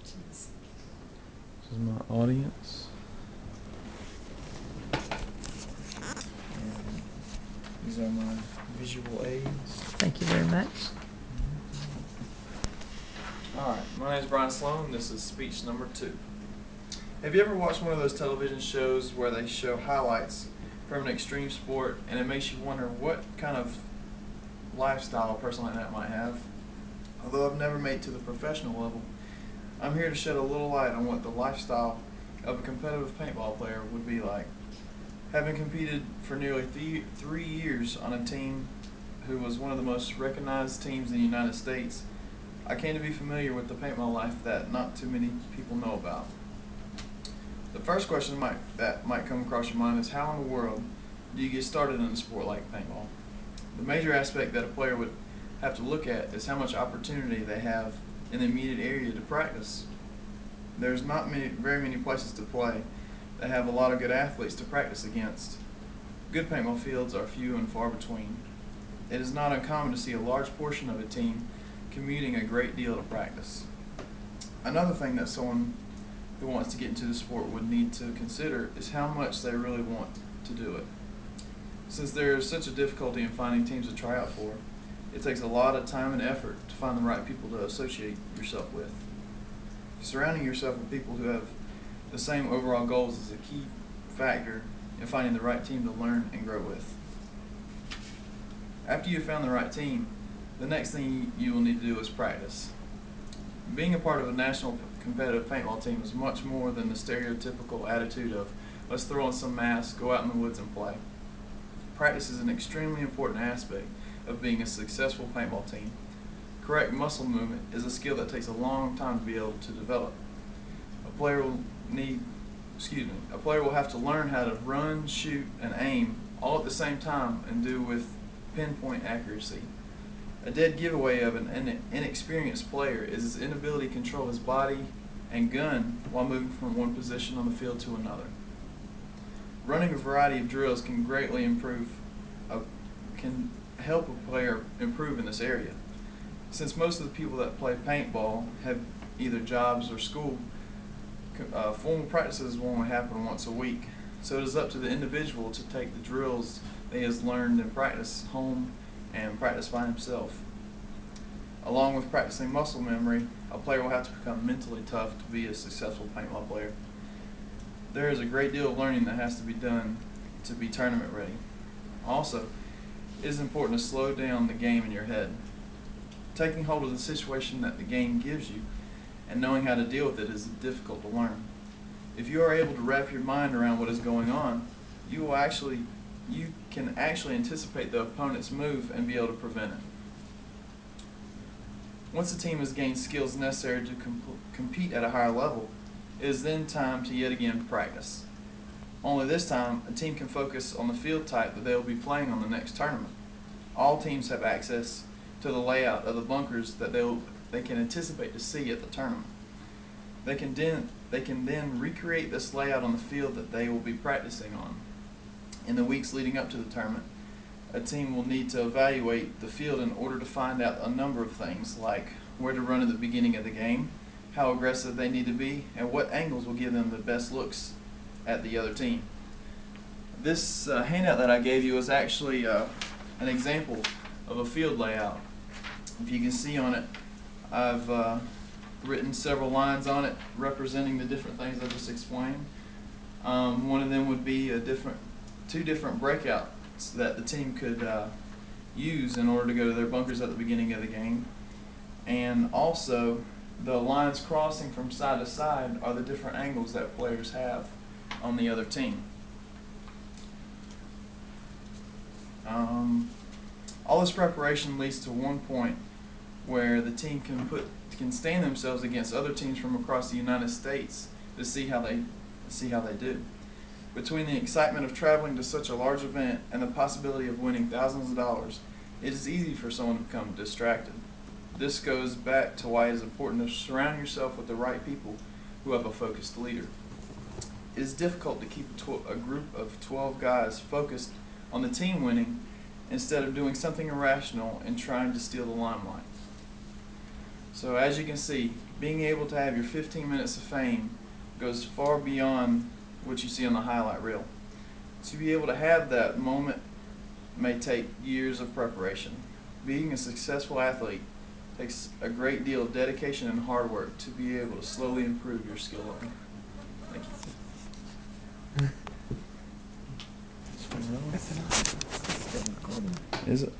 Jeez. This is my audience. And these are my visual aids. Thank you very much. Alright, my name is Bryan Sloan. This is speech number 2. Have you ever watched one of those television shows where they show highlights from an extreme sport and it makes you wonder what kind of lifestyle a person like that might have? Although I've never made it to the professional level, I'm here to shed a little light on what the lifestyle of a competitive paintball player would be like. Having competed for nearly 3 years on a team who was one of the most recognized teams in the United States, I came to be familiar with the paintball life that not too many people know about. The first question that might come across your mind is, how in the world do you get started in a sport like paintball? The major aspect that a player would have to look at is how much opportunity they have in the immediate area to practice. There's not very many places to play that have a lot of good athletes to practice against. Good paintball fields are few and far between. It is not uncommon to see a large portion of a team commuting a great deal to practice. Another thing that someone who wants to get into the sport would need to consider is how much they really want to do it. Since there is such a difficulty in finding teams to try out for, it takes a lot of time and effort to find the right people to associate yourself with. Surrounding yourself with people who have the same overall goals is a key factor in finding the right team to learn and grow with. After you've found the right team, the next thing you will need to do is practice. Being a part of a national competitive paintball team is much more than the stereotypical attitude of, let's throw on some masks, go out in the woods and play. Practice is an extremely important aspect of being a successful paintball team. Correct muscle movement is a skill that takes a long time to be able to develop. A player will have to learn how to run, shoot, and aim all at the same time and do with pinpoint accuracy. A dead giveaway of an inexperienced player is his inability to control his body and gun while moving from one position on the field to another. Running a variety of drills can greatly help a player improve in this area. Since most of the people that play paintball have either jobs or school, formal practices will only happen once a week. So it is up to the individual to take the drills that he has learned and practice home and practice by himself. Along with practicing muscle memory, a player will have to become mentally tough to be a successful paintball player. There is a great deal of learning that has to be done to be tournament ready. Also, it is important to slow down the game in your head. Taking hold of the situation that the game gives you and knowing how to deal with it is difficult to learn. If you are able to wrap your mind around what is going on, you can actually anticipate the opponent's move and be able to prevent it. Once the team has gained skills necessary to compete at a higher level, it is then time to yet again practice. Only this time, a team can focus on the field type that they will be playing on the next tournament. All teams have access to the layout of the bunkers that they can anticipate to see at the tournament. They can then recreate this layout on the field that they will be practicing on. In the weeks leading up to the tournament, a team will need to evaluate the field in order to find out a number of things, like where to run at the beginning of the game, how aggressive they need to be, and what angles will give them the best looks at the other team. This handout that I gave you is actually an example of a field layout. If you can see on it, I've written several lines on it representing the different things I just explained. One of them would be two different breakouts that the team could use in order to go to their bunkers at the beginning of the game. And also, the lines crossing from side to side are the different angles that players have on the other team. All this preparation leads to one point where the team can stand themselves against other teams from across the United States to see how they do. Between the excitement of traveling to such a large event and the possibility of winning thousands of dollars, it is easy for someone to become distracted. This goes back to why it is important to surround yourself with the right people who have a focused leader. It is difficult to keep a group of 12 guys focused on the team winning instead of doing something irrational and trying to steal the limelight. So as you can see, being able to have your 15 minutes of fame goes far beyond what you see on the highlight reel. To be able to have that moment may take years of preparation. Being a successful athlete takes a great deal of dedication and hard work to be able to slowly improve your skill level. Thank you. Is it?